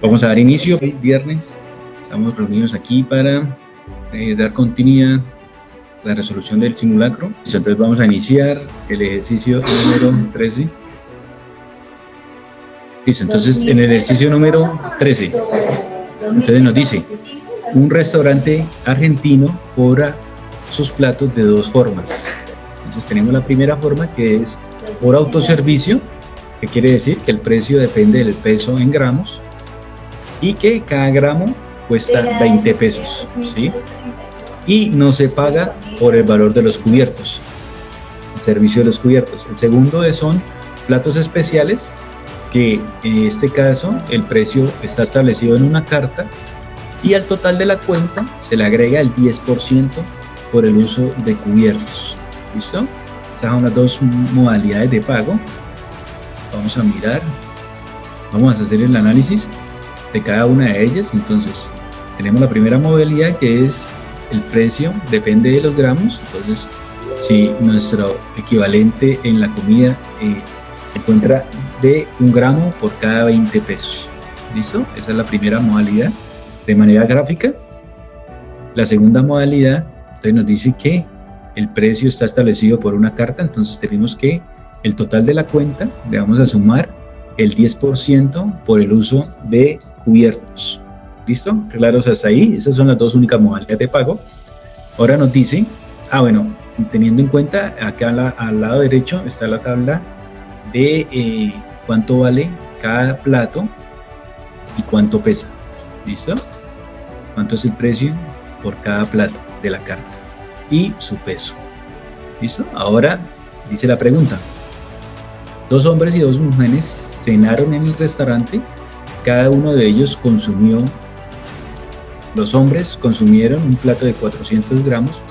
Vamos a dar inicio. Hoy viernes estamos reunidos aquí para dar continuidad a la resolución del simulacro. Entonces vamos a iniciar el ejercicio número 13. Listo, entonces en el ejercicio número 13, entonces nos dice, un restaurante argentino cobra sus platos de dos formas. Entonces tenemos la primera forma, que es por autoservicio, que quiere decir que el precio depende del peso en gramos y que cada gramo cuesta 20 pesos, ¿sí? Y no se paga por el valor de los cubiertos, el servicio de los cubiertos. El segundo son platos especiales, que en este caso el precio está establecido en una carta y al total de la cuenta se le agrega el 10% por el uso de cubiertos. ¿Listo? Esas son las dos modalidades de pago. Vamos a mirar, vamos a hacer el análisis de cada una de ellas. Entonces tenemos la primera modalidad, que es el precio depende de los gramos. Entonces, si nuestro equivalente en la comida se encuentra de 1 gramo por cada 20 pesos. ¿Listo? Esa es la primera modalidad de manera gráfica. La segunda modalidad, entonces nos dice que el precio está establecido por una carta. Entonces tenemos que el total de la cuenta le vamos a sumar el 10% por el uso de cubiertos. ¿Listo? Claros hasta ahí. Esas son las dos únicas modalidades de pago. Ahora nos dice, teniendo en cuenta, acá al lado derecho está la tabla de cuánto vale cada plato y cuánto pesa. ¿Listo? Cuánto es el precio por cada plato de la carta y su peso. ¿Listo? Ahora dice la pregunta: 2 hombres y 2 mujeres cenaron en el restaurante. Cada uno de ellos consumió, los hombres consumieron un plato de 400 gramos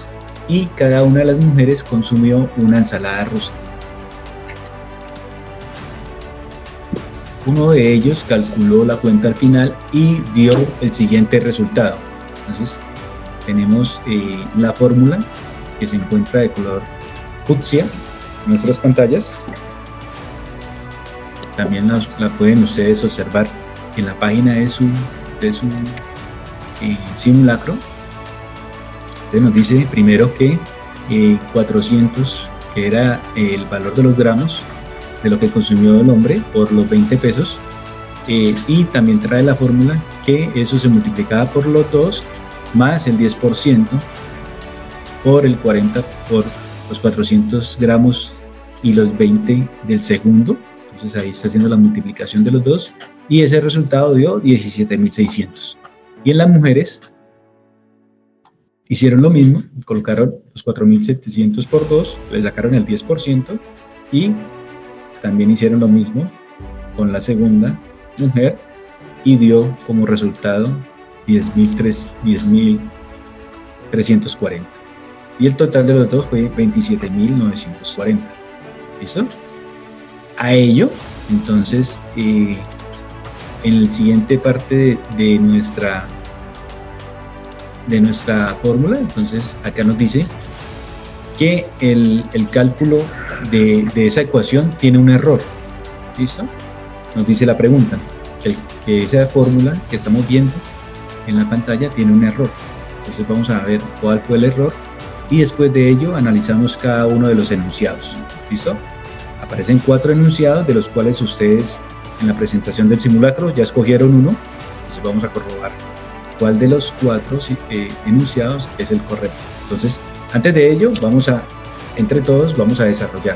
y cada una de las mujeres consumió una ensalada rusa. Uno de ellos calculó la cuenta al final y dio el siguiente resultado. Entonces tenemos la fórmula que se encuentra de color fucsia en nuestras pantallas. También la pueden ustedes observar en la página de su simulacro. Entonces nos dice primero que 400, que era el valor de los gramos de lo que consumió el hombre por los 20 pesos, y también trae la fórmula que eso se multiplicaba por los 2 más el 10% por el 40 por los 400 gramos y los 20 del segundo. Entonces ahí está haciendo la multiplicación de los dos y ese resultado dio 17.600. Y en las mujeres hicieron lo mismo, colocaron los 4.700 por 2, le sacaron el 10% y también hicieron lo mismo con la segunda mujer y dio como resultado 10.340. Y el total de los dos fue 27.940. ¿Listo? A ello, entonces, en la siguiente parte de nuestra fórmula, entonces acá nos dice que el cálculo de esa ecuación tiene un error. ¿Listo? Nos dice la pregunta que esa fórmula que estamos viendo en la pantalla tiene un error. Entonces vamos a ver cuál fue el error y después de ello analizamos cada uno de los enunciados. ¿Listo? Aparecen 4 enunciados, de los cuales ustedes en la presentación del simulacro ya escogieron uno. Entonces vamos a corroborar cuál de los 4 enunciados es el correcto. Entonces, antes de ello, entre todos vamos a desarrollar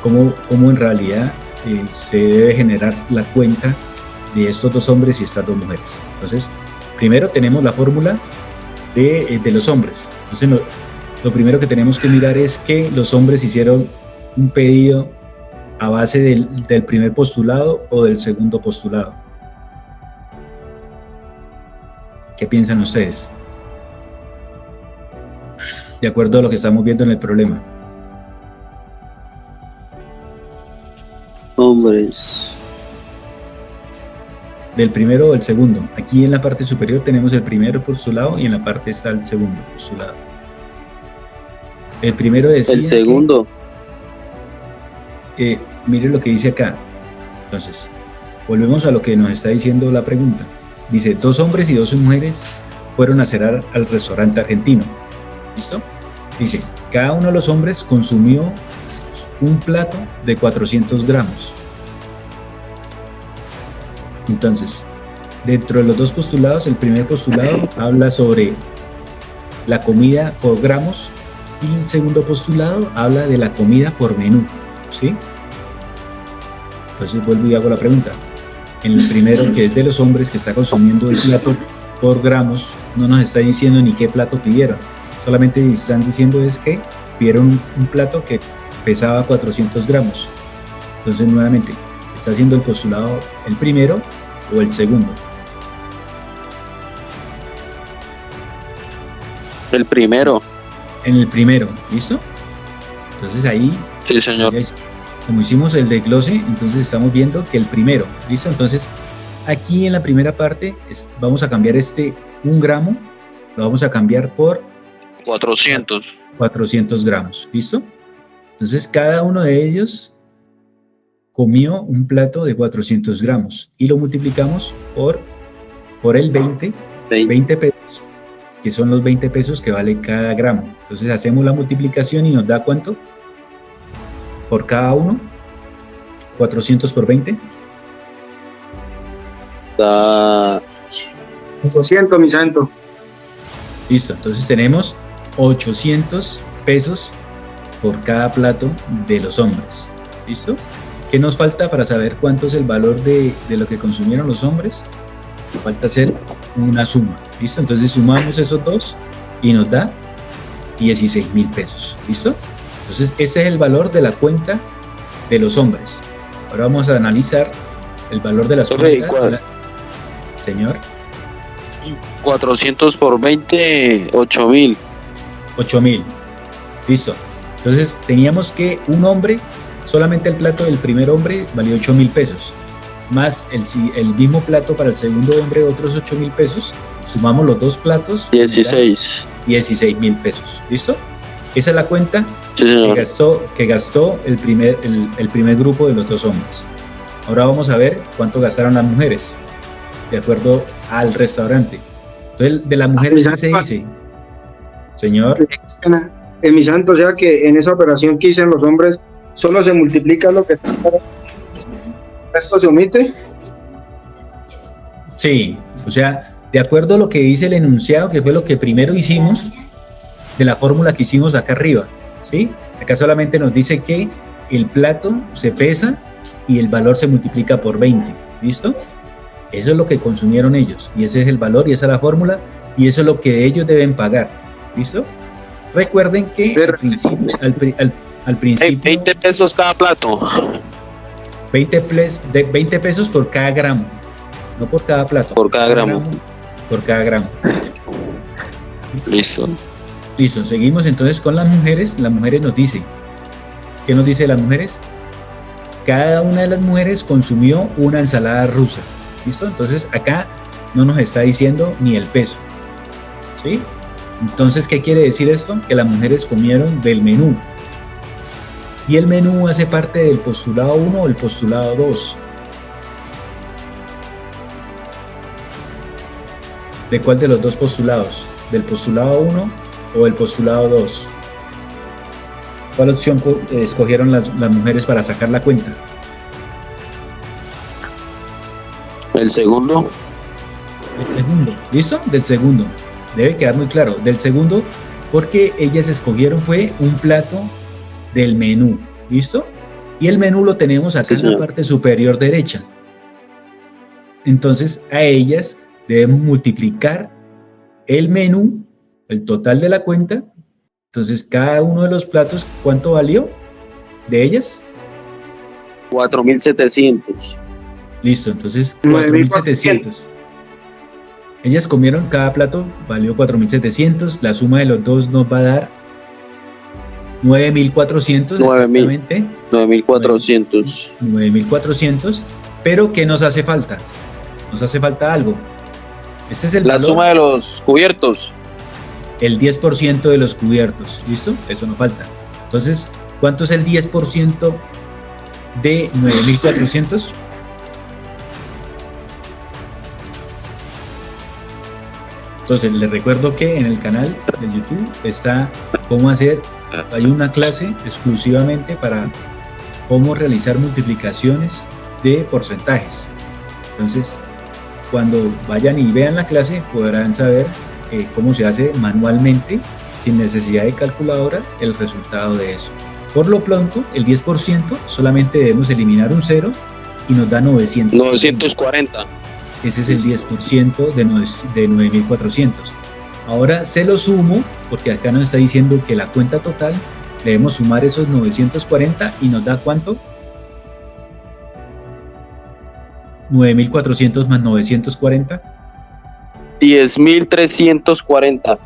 cómo en realidad se debe generar la cuenta de estos 2 hombres y estas 2 mujeres. Entonces, primero tenemos la fórmula de los hombres. Entonces, lo primero que tenemos que mirar es que los hombres hicieron un pedido a base del primer postulado o del segundo postulado. ¿Qué piensan ustedes? De acuerdo a lo que estamos viendo en el problema. Hombres. ¿Del primero o del segundo? Aquí en la parte superior tenemos el primer postulado y en la parte está el segundo postulado. El primero decía El segundo. Mire lo que dice acá. Entonces, volvemos a lo que nos está diciendo la pregunta. Dice, 2 hombres y 2 mujeres fueron a cenar al restaurante argentino. ¿Listo? Dice, cada uno de los hombres consumió un plato de 400 gramos. Entonces, dentro de los dos postulados, el primer postulado habla sobre la comida por gramos y el segundo postulado habla de la comida por menú, ¿sí? Entonces vuelvo y hago la pregunta. En el primero, que es de los hombres que está consumiendo el plato por gramos, no nos está diciendo ni qué plato pidieron, solamente están diciendo es que pidieron un plato que pesaba 400 gramos. Entonces nuevamente, ¿está haciendo el postulado el primero o el segundo? El primero. En el primero, ¿listo? Entonces ahí, Sí, señor. como hicimos el desglose, entonces estamos viendo que el primero, ¿listo? Entonces aquí en la primera parte vamos a cambiar 1 gramo, lo vamos a cambiar por 400 gramos, ¿listo? Entonces cada uno de ellos comió un plato de 400 gramos y lo multiplicamos por el 20 pesos, que son los 20 pesos que vale cada gramo. Entonces hacemos la multiplicación y nos da ¿cuánto? Por cada uno, 400 por 20. Da 800, mi santo. Listo, entonces tenemos 800 pesos por cada plato de los hombres. ¿Listo? ¿Qué nos falta para saber cuánto es el valor de lo que consumieron los hombres? Falta hacer una suma. ¿Listo? Entonces sumamos esos dos y nos da 16,000 pesos. ¿Listo? Entonces ese es el valor de la cuenta de los hombres. Ahora vamos a analizar el valor de las cuentas. Señor. 400 por 20, 8,000. 8,000. Listo. Entonces teníamos que un hombre, solamente el plato del primer hombre valió 8,000 pesos. Más el mismo plato para el segundo hombre, otros 8,000 pesos. Sumamos los dos platos. 16,000 pesos. ¿Listo? Esa es la cuenta Sí, que gastó el primer grupo de los dos hombres. Ahora vamos a ver cuánto gastaron las mujeres, de acuerdo al restaurante. Entonces, de las mujeres, ¿qué se dice? Señor. Mi santo, o sea que en esa operación que hicieron los hombres, solo se multiplica lo que está para... ¿Esto se omite? Sí, o sea, de acuerdo a lo que dice el enunciado, que fue lo que primero hicimos, de la fórmula que hicimos acá arriba, ¿sí? Acá solamente nos dice que el plato se pesa y el valor se multiplica por 20, ¿listo? Eso es lo que consumieron ellos, y ese es el valor, y esa es la fórmula, y eso es lo que ellos deben pagar, ¿listo? Recuerden que al principio 20 pesos cada plato. 20 pesos por cada gramo, no por cada plato. Por cada gramo. Por cada gramo. Listo. Listo, seguimos entonces con las mujeres. Las mujeres nos dicen, ¿qué nos dice las mujeres? Cada una de las mujeres consumió una ensalada rusa. ¿Listo? Entonces acá no nos está diciendo ni el peso, ¿sí? Entonces, ¿qué quiere decir esto? Que las mujeres comieron del menú. Y el menú hace parte del postulado 1 o el postulado 2. ¿De cuál de los dos postulados? ¿Del postulado 1 o el postulado 2? ¿Cuál opción escogieron las mujeres para sacar la cuenta? El segundo. El segundo. ¿Listo? Del segundo. Debe quedar muy claro. Del segundo, porque ellas escogieron fue un plato del menú. ¿Listo? Y el menú lo tenemos acá en la parte superior derecha. Entonces, a ellas debemos multiplicar el menú, el total de la cuenta. Entonces, cada uno de los platos, ¿cuánto valió de ellas? 4,700. Listo, entonces 4,700. Ellas comieron, cada plato valió 4,700. La suma de los dos nos va a dar 9,400. 9,400. 9,400. Pero ¿qué nos hace falta? Nos hace falta algo. Este es el la valor, suma de los cubiertos. el 10% de los cubiertos. ¿Listo? Eso nos falta. Entonces, ¿cuánto es el 10% de 9,400? Entonces, les recuerdo que en el canal de YouTube está cómo hacer, hay una clase exclusivamente para cómo realizar multiplicaciones de porcentajes. Entonces, cuando vayan y vean la clase, podrán saber cómo se hace manualmente, sin necesidad de calculadora, el resultado de eso. Por lo pronto, el 10% solamente debemos eliminar un 0 y nos da 940. Ese es el 10% de 9400. Ahora se lo sumo, porque acá nos está diciendo que la cuenta total, debemos sumar esos 940 y nos da ¿cuánto? 9400 más 940. 10.340.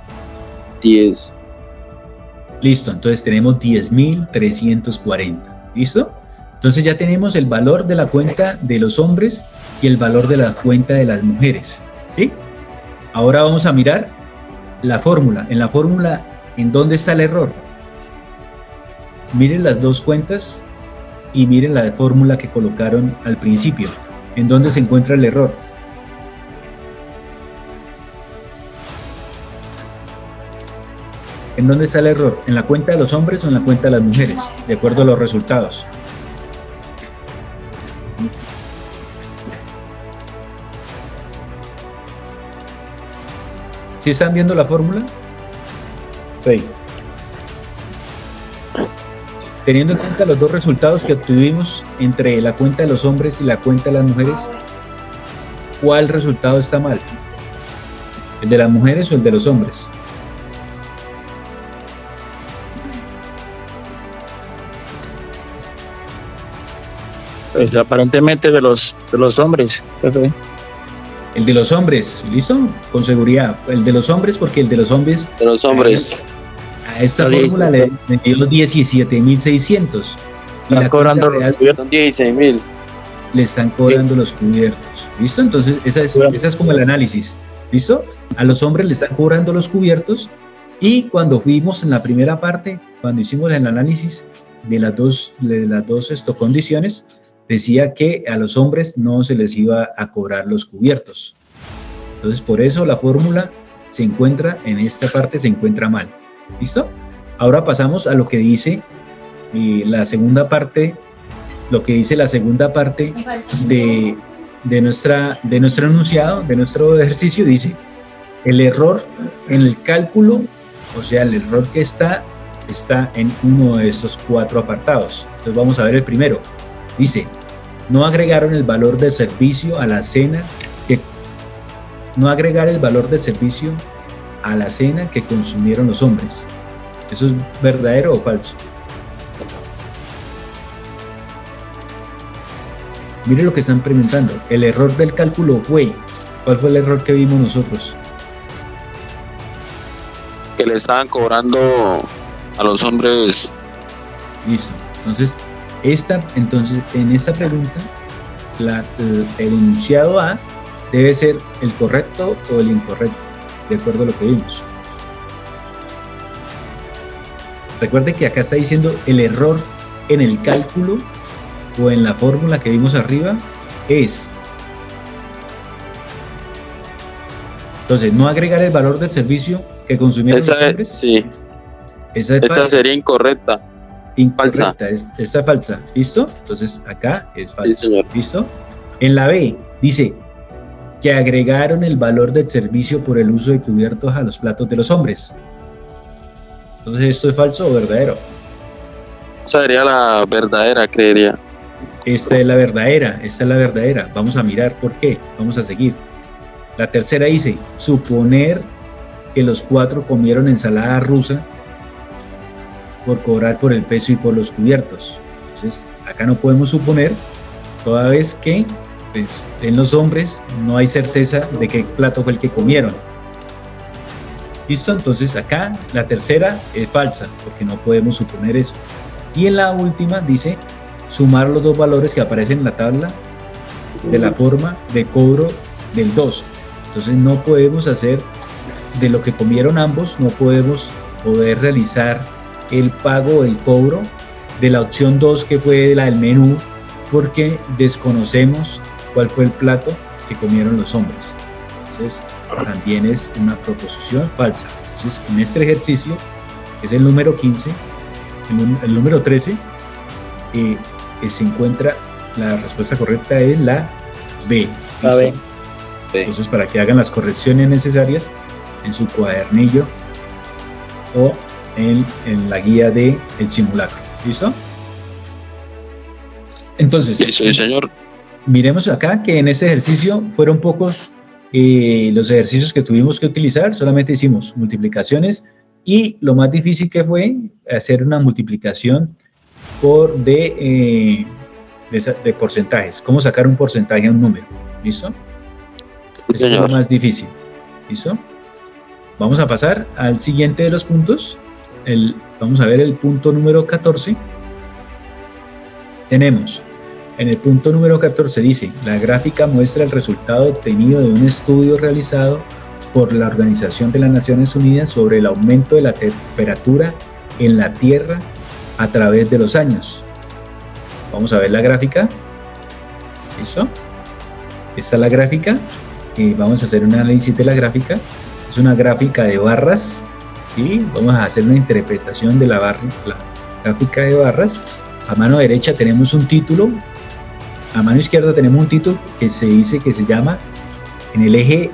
10. Listo, entonces tenemos 10.340. ¿Listo? Entonces ya tenemos el valor de la cuenta de los hombres y el valor de la cuenta de las mujeres. ¿Sí? Ahora vamos a mirar la fórmula. En la fórmula, ¿en dónde está el error? Miren las dos cuentas y miren la fórmula que colocaron al principio. ¿En dónde se encuentra el error? ¿En dónde está el error? ¿En la cuenta de los hombres o en la cuenta de las mujeres? De acuerdo a los resultados. ¿Sí están viendo la fórmula? Sí. Teniendo en cuenta los dos resultados que obtuvimos entre la cuenta de los hombres y la cuenta de las mujeres, ¿cuál resultado está mal? ¿El de las mujeres o el de los hombres? Pues aparentemente de los hombres, jefe. El de los hombres, ¿listo? Con seguridad. El de los hombres, porque el de los hombres... De los hombres. A esta fórmula le dio 17.600. Y la cobrando real, Son 16.000. le están cobrando los cubiertos. ¿Listo? Entonces, esa es como el análisis. ¿Listo? A los hombres le están cobrando los cubiertos. Y cuando fuimos en la primera parte, cuando hicimos el análisis de las dos condiciones, decía que a los hombres no se les iba a cobrar los cubiertos. Entonces, por eso la fórmula se encuentra, en esta parte se encuentra mal. ¿Listo? Ahora pasamos a lo que dice la segunda parte, lo que dice la segunda parte de nuestro enunciado, de nuestro ejercicio. Dice, el error en el cálculo, o sea, el error que está en uno de estos cuatro apartados. Entonces vamos a ver el primero. Dice, no agregaron el valor del servicio a la cena que consumieron los hombres. ¿Eso es verdadero o falso? Mire lo que están preguntando. El error del cálculo fue. ¿Cuál fue el error que vimos nosotros? Que le estaban cobrando a los hombres. Listo. Entonces, en esta pregunta, el enunciado A debe ser el correcto o el incorrecto, de acuerdo a lo que vimos. Recuerde que acá está diciendo el error en el cálculo o en la fórmula que vimos arriba es. Entonces, no agregar el valor del servicio que consumieron los hombres. Sí. Esa sería incorrecta. Incorrecta, está falsa. ¿Listo? Entonces acá es falso. Sí, señor. ¿Listo? En la B dice que agregaron el valor del servicio por el uso de cubiertos a los platos de los hombres. Entonces, ¿esto es falso o verdadero? Esa sería la verdadera, creería. Esta es la verdadera. Vamos a mirar por qué. Vamos a seguir. La tercera dice, suponer que los 4 comieron ensalada rusa por cobrar por el peso y por los cubiertos. Entonces, acá no podemos suponer, toda vez que pues, en los hombres no hay certeza de qué plato fue el que comieron. ¿Listo? Entonces acá la tercera es falsa, porque no podemos suponer eso. Y en la última dice, sumar los dos valores que aparecen en la tabla de la forma de cobro del 2. Entonces no podemos hacer de lo que comieron ambos, no podemos poder realizar el pago o el cobro de la opción 2, que fue la del menú, porque desconocemos cuál fue el plato que comieron los hombres. Entonces también es una proposición falsa. Entonces, en este ejercicio, que es el número 15, el número 13, se encuentra, la respuesta correcta es la B. La B. Entonces, para que hagan las correcciones necesarias en su cuadernillo o en la guía del simulacro. ¿Listo? Entonces, Sí, señor. miremos acá que en este ejercicio fueron pocos los ejercicios que tuvimos que utilizar, solamente hicimos multiplicaciones y lo más difícil que fue hacer una multiplicación de porcentajes, cómo sacar un porcentaje a un número. ¿Listo? Eso es lo más difícil. ¿Listo? Vamos a pasar al siguiente de los puntos. Vamos a ver el punto número 14. Tenemos, en el punto número 14 dice, la gráfica muestra el resultado obtenido de un estudio realizado por la Organización de las Naciones Unidas sobre el aumento de la temperatura en la Tierra a través de los años. Vamos a ver la gráfica. ¿Listo? Esta es la gráfica. Vamos a hacer un análisis de la gráfica. Es una gráfica de barras. ¿Sí? Vamos a hacer una interpretación de la gráfica de barras. A mano derecha tenemos un título. A mano izquierda tenemos un título que se dice que se llama, en el eje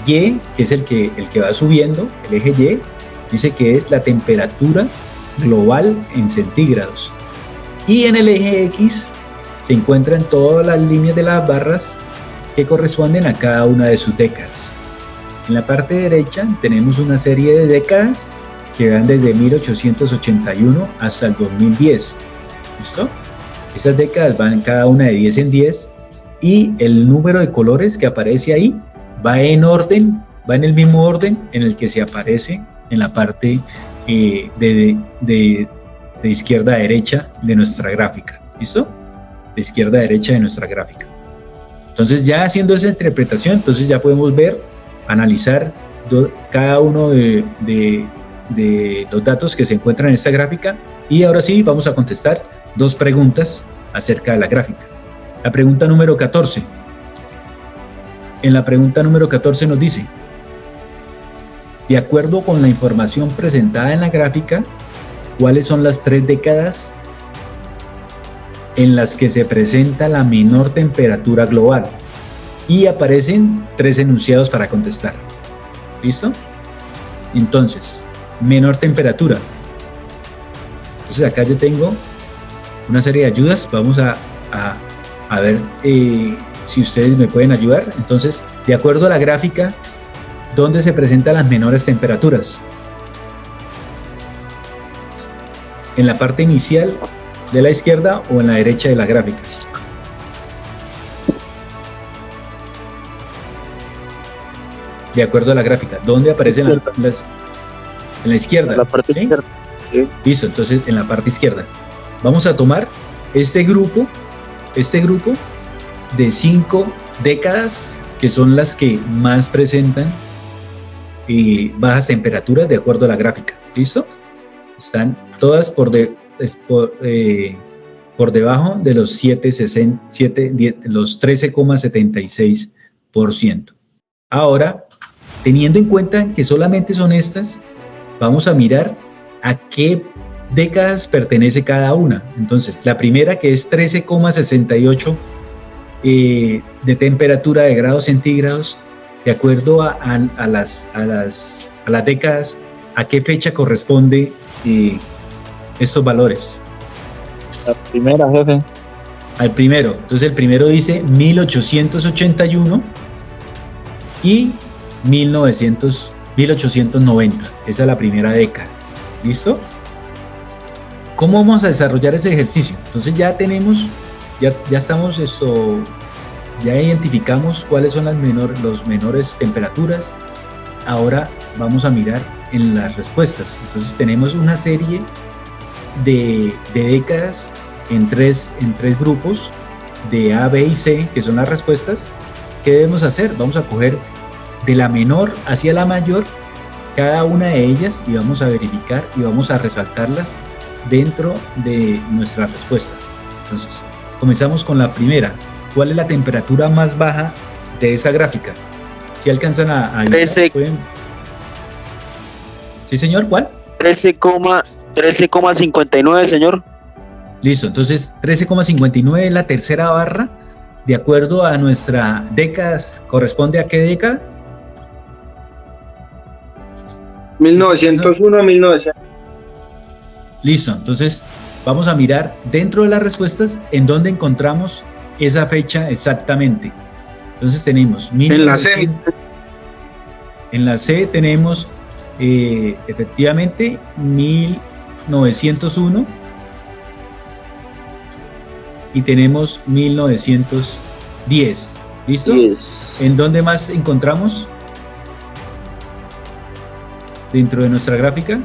Y, que es el que va subiendo, el eje Y, dice que es la temperatura global en centígrados. Y en el eje X se encuentran todas las líneas de las barras que corresponden a cada una de sus décadas. En la parte derecha tenemos una serie de décadas que van desde 1881 hasta el 2010. ¿Listo? Esas décadas van cada una de 10 en 10 y el número de colores que aparece ahí va en orden, va en el mismo orden en el que se aparece en la parte de izquierda a derecha de nuestra gráfica. ¿Listo? De izquierda a derecha de nuestra gráfica. Entonces, ya haciendo esa interpretación, entonces ya podemos ver, analizar cada uno de los datos que se encuentran en esta gráfica. Y ahora sí, vamos a contestar dos preguntas acerca de la gráfica. La pregunta número 14. En la pregunta número 14 nos dice, de acuerdo con la información presentada en la gráfica, ¿cuáles son las 3 décadas en las que se presenta la menor temperatura global? Y aparecen 3 enunciados para contestar. ¿Listo? Entonces, menor temperatura. Entonces acá yo tengo una serie de ayudas. Vamos a ver si ustedes me pueden ayudar. Entonces, de acuerdo a la gráfica, ¿dónde se presentan las menores temperaturas? ¿En la parte inicial de la izquierda o en la derecha de la gráfica? De acuerdo a la gráfica, ¿dónde aparecen en la izquierda? En la parte izquierda. Sí. Listo, entonces en la parte izquierda. Vamos a tomar este grupo de 5 décadas, que son las que más presentan bajas temperaturas de acuerdo a la gráfica. ¿Listo? Están todas por debajo de los 13,76%. Ahora, teniendo en cuenta que solamente son estas, vamos a mirar a qué décadas pertenece cada una. Entonces, la primera, que es 13,68 de temperatura de grados centígrados, de acuerdo a las décadas, ¿a qué fecha corresponde estos valores? La primera, jefe. Al primero. Entonces, el primero dice 1881 y 1890. Esa es la primera década. ¿Listo? ¿Cómo vamos a desarrollar ese ejercicio? Entonces ya tenemos, ya estamos ya identificamos cuáles son las menores temperaturas. Ahora vamos a mirar en las respuestas. Entonces tenemos una serie de décadas en tres grupos de A, B y C, que son las respuestas. ¿Qué debemos hacer? Vamos a coger de la menor hacia la mayor cada una de ellas y vamos a verificar y vamos a resaltarlas dentro de nuestra respuesta. Entonces, comenzamos con la primera. ¿Cuál es la temperatura más baja de esa gráfica? Si alcanzan a 13. pueden... Sí, señor, ¿cuál? 13,59, señor. Listo, entonces 13,59 es la tercera barra, de acuerdo a nuestra décadas. ¿Corresponde a qué década? 1901 a 1900. Listo, entonces vamos a mirar dentro de las respuestas en dónde encontramos esa fecha exactamente. Entonces tenemos En la C. En la C tenemos efectivamente 1901 y tenemos 1910. ¿Listo? Yes. ¿En dónde más encontramos? Dentro de nuestra gráfica.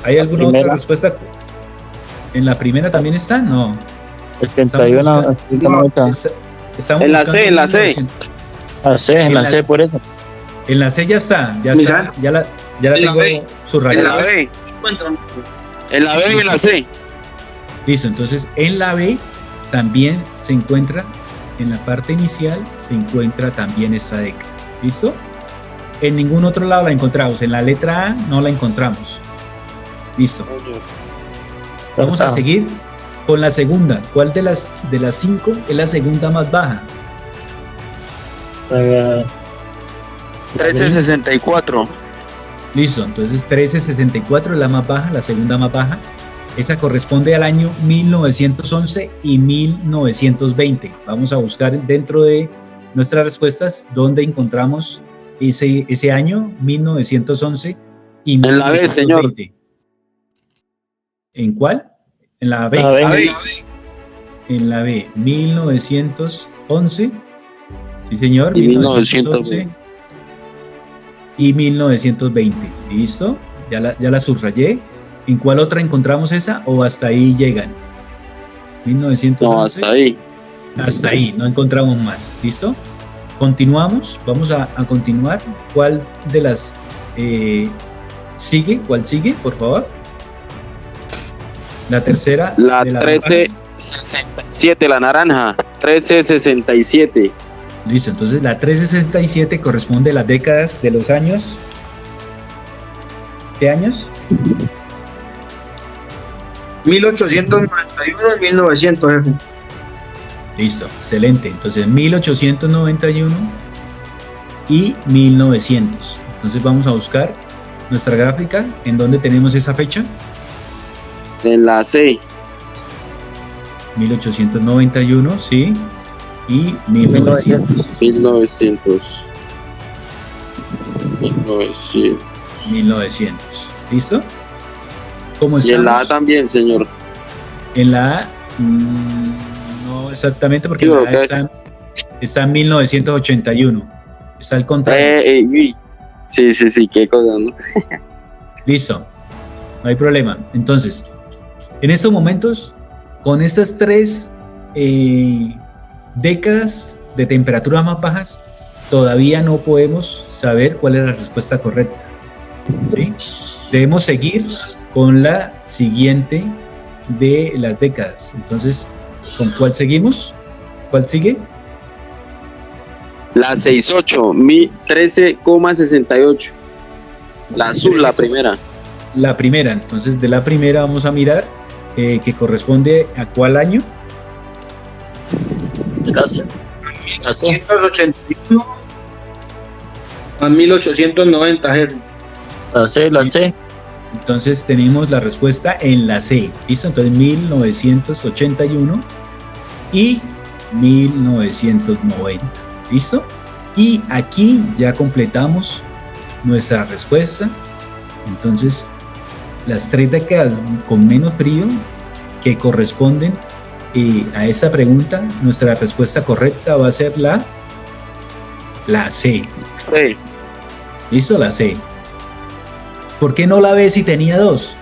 ¿Hay alguna otra Primera. respuesta? ¿En la primera también está? No. 81, Estamos 90. Estamos En la buscando C, en la C. 1900. La C, En la la- C por eso. En la C ya está, ya Mira. está, ya la En la tengo B. En subrayada. la B. En la B y en la C. Listo, entonces en la B también se encuentra, en la parte inicial se encuentra también esta década. ¿Listo? En ningún otro lado la encontramos, en la letra A no la encontramos. Listo. Vamos a seguir con la segunda. ¿Cuál de las 5 es la segunda más baja? 1364. Listo, entonces 1364 es la más baja, la segunda más baja. Esa corresponde al año 1911 y 1920. Vamos a buscar dentro de nuestras respuestas dónde encontramos ese año 1911 y En la B, 1920. ¿En cuál? En la B. La B. A ver, En la B, 1911. Sí, señor, Y 1911 y 1920. ¿Listo? Ya la subrayé. ¿En cuál otra encontramos esa o hasta ahí llegan? 1911. no, hasta ahí. Hasta ahí, no encontramos más. ¿Listo? Continuamos. Vamos a continuar. ¿Cuál de las sigue? ¿Cuál sigue, por favor? La tercera. La de las 1367, la naranja. 1367. Listo, entonces la 1367 corresponde a las décadas de los años. ¿Qué años? 1891 y 1900, jefe. Listo, excelente. Entonces 1891 y 1900. Entonces vamos a buscar nuestra gráfica en donde tenemos esa fecha. En la C. 1891, sí. Y 1900. 1900. 1900. ¿Listo? ¿Cómo Y en la A estamos? también, señor. En la A, no exactamente, porque Sí, la pero A ¿qué está en 1981. Está al contrario. Uy. Sí, qué cosa, ¿no? Listo. No hay problema. Entonces, en estos momentos, con estas 3 décadas de temperaturas más bajas, todavía no podemos saber cuál es la respuesta correcta. ¿Sí? Debemos seguir con la siguiente de las décadas. Entonces, ¿con cuál seguimos? ¿Cuál sigue? La 68, 13,68. La azul, la primera. La primera. Entonces, de la primera vamos a mirar que corresponde a cuál año. Gracias. La C. 1981 a 1890, jefe. La C, la C. Entonces tenemos la respuesta en la C. ¿Listo? Entonces 1981 y 1990. ¿Listo? Y aquí ya completamos nuestra respuesta. Entonces, las 3 décadas con menos frío que corresponden a esta pregunta, nuestra respuesta correcta va a ser la C. C. ¿Listo? La C. ¿Por qué no la B si tenía 2?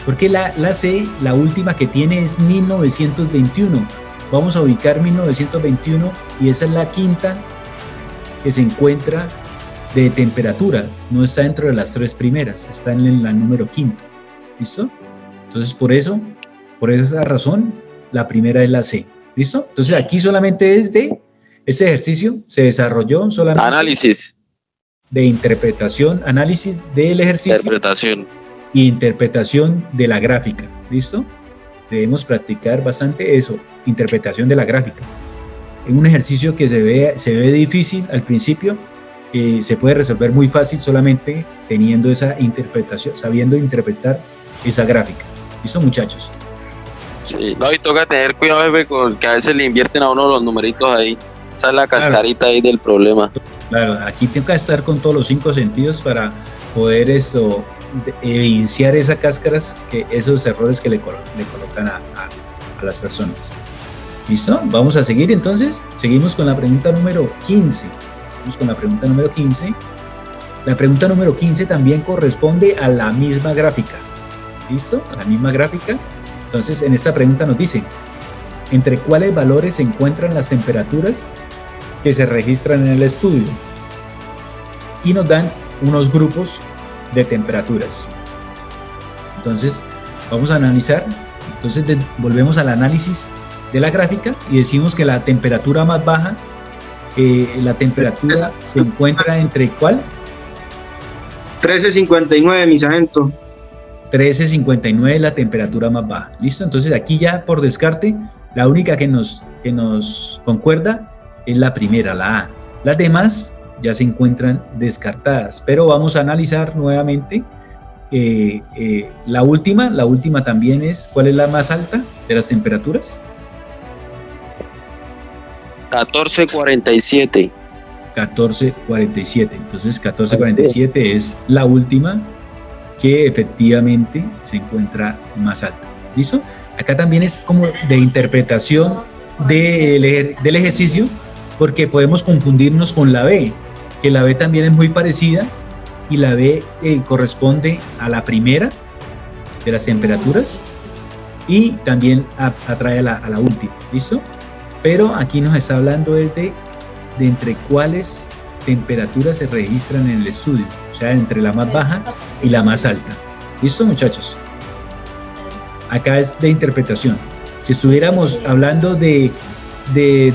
Porque la C, la última que tiene es 1921. Vamos a ubicar 1921 y esa es la quinta que se encuentra de temperatura. No está dentro de las 3 primeras, está en la número quinto. ¿Listo? Entonces por esa razón, la primera es la C. ¿Listo? Entonces aquí solamente es de Este ejercicio se desarrolló solamente Análisis, de interpretación, análisis del ejercicio interpretación. e interpretación de la gráfica. ¿Listo? Debemos practicar bastante eso, interpretación de la gráfica. En un ejercicio que se ve difícil al principio, se puede resolver muy fácil solamente teniendo esa interpretación, sabiendo interpretar esa gráfica. ¿Listo, muchachos? Sí, no, y toca tener cuidado, jefe, porque a veces le invierten a uno los numeritos ahí. Esa es la cascarita ahí del problema. Claro, aquí tengo que estar con todos los 5 sentidos para poder evidenciar esas cáscaras, esos errores que le colocan a las personas. ¿Listo? Vamos a seguir entonces. Seguimos con la pregunta número 15. Vamos con la pregunta número 15. La pregunta número 15 también corresponde a la misma gráfica. ¿Listo? A la misma gráfica. Entonces, en esta pregunta nos dice, ¿entre cuáles valores se encuentran las temperaturas que se registran en el estudio? Y nos dan unos grupos de temperaturas. Entonces, vamos a analizar. Entonces, volvemos al análisis de la gráfica y decimos que la temperatura más baja, la temperatura se encuentra entre ¿cuál? 13:59, mi sargento. 13:59 es la temperatura más baja. ¿Listo? Entonces aquí ya por descarte, la única que nos concuerda es la primera, la A. Las demás ya se encuentran descartadas, pero vamos a analizar nuevamente la última también es, ¿cuál es la más alta de las temperaturas? 14:47. 14:47. Entonces 14:47 es la última que efectivamente se encuentra más alta. ¿Listo? Acá también es como de interpretación del ejercicio, porque podemos confundirnos con la B, que la B también es muy parecida y la B corresponde a la primera de las temperaturas y también atrae a la última. ¿Listo? Pero aquí nos está hablando de entre cuáles temperaturas se registran en el estudio, o sea, entre la más baja y la más alta. ¿Listo, muchachos? Acá es de interpretación. Si estuviéramos hablando de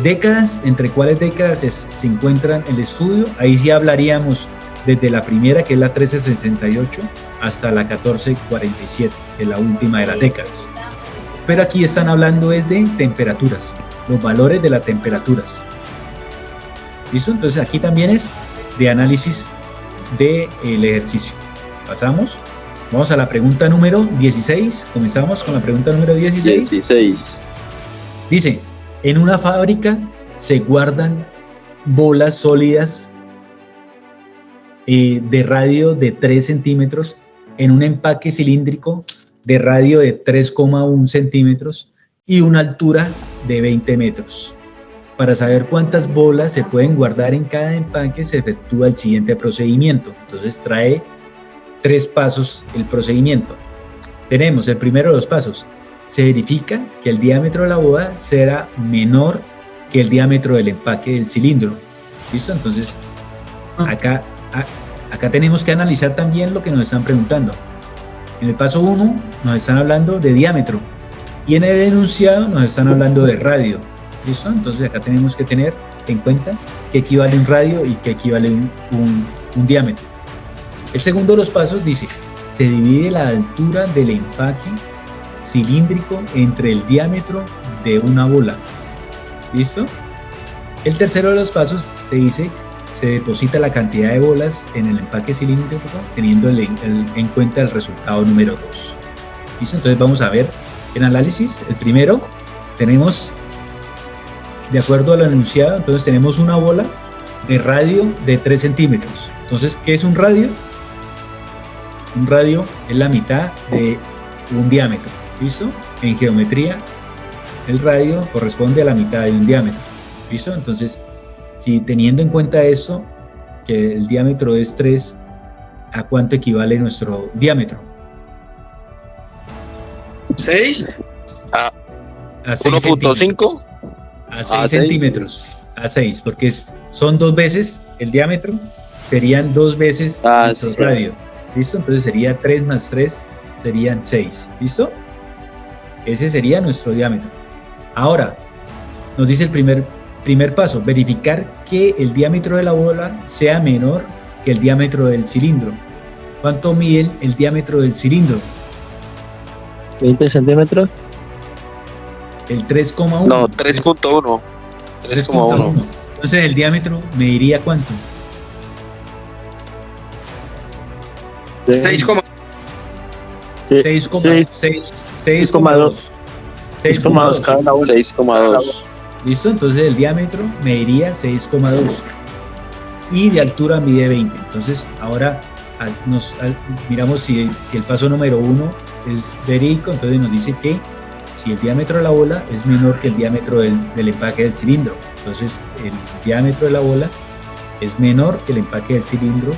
décadas, entre cuáles décadas se encuentran en el estudio, ahí sí hablaríamos desde la primera, que es la 1368, hasta la 1447, que es la última de las décadas. Pero aquí están hablando es de temperaturas, los valores de las temperaturas. ¿Listo? Entonces aquí también es de análisis del ejercicio. Pasamos. Vamos a la pregunta número 16. Comenzamos con la pregunta número 16. Dice, en una fábrica se guardan bolas sólidas de radio de 3 centímetros en un empaque cilíndrico de radio de 3,1 centímetros y una altura de 20 metros. Para saber cuántas bolas se pueden guardar en cada empaque se efectúa el siguiente procedimiento. Entonces trae 3 pasos el procedimiento. Tenemos el primero de los pasos. Se verifica que el diámetro de la bola será menor que el diámetro del empaque del cilindro. ¿Listo? Entonces acá tenemos que analizar también lo que nos están preguntando. En el paso 1 nos están hablando de diámetro y en el enunciado nos están hablando de radio. ¿Listo? Entonces acá tenemos que tener en cuenta qué equivale un radio y qué equivale un diámetro. El segundo de los pasos dice, se divide la altura del empaque cilíndrico entre el diámetro de una bola. ¿Listo? El tercero de los pasos se dice, se deposita la cantidad de bolas en el empaque cilíndrico teniendo en cuenta el resultado número 2. ¿Listo? Entonces vamos a ver en análisis. El primero tenemos, de acuerdo al enunciado, entonces tenemos una bola de radio de 3 centímetros. Entonces, ¿qué es un radio? Un radio es la mitad de un diámetro. ¿Listo? En geometría, el radio corresponde a la mitad de un diámetro. ¿Listo? Entonces, si teniendo en cuenta esto, que el diámetro es 3, ¿a cuánto equivale nuestro diámetro? 6. A 1.5. A 6 centímetros. A 6, porque son 2 veces el diámetro, serían 2 veces nuestro radio. ¿Listo? Entonces sería 3 más 3, serían 6. ¿Listo? Ese sería nuestro diámetro. Ahora, nos dice el primer primer paso, verificar que el diámetro de la bola sea menor que el diámetro del cilindro. ¿Cuánto mide el diámetro del cilindro? 20 centímetros. El 3,1. No, 3.1. 3,1. Entonces el diámetro mediría ¿cuánto? 6, 6,2. 6,2 cada una. 6,2. ¿Listo? Entonces el diámetro mediría 6,2 y de altura mide 20. Entonces ahora miramos si el paso número 1 es verídico. Entonces nos dice que si el diámetro de la bola es menor que el diámetro del empaque del cilindro, entonces el diámetro de la bola es menor que el empaque del cilindro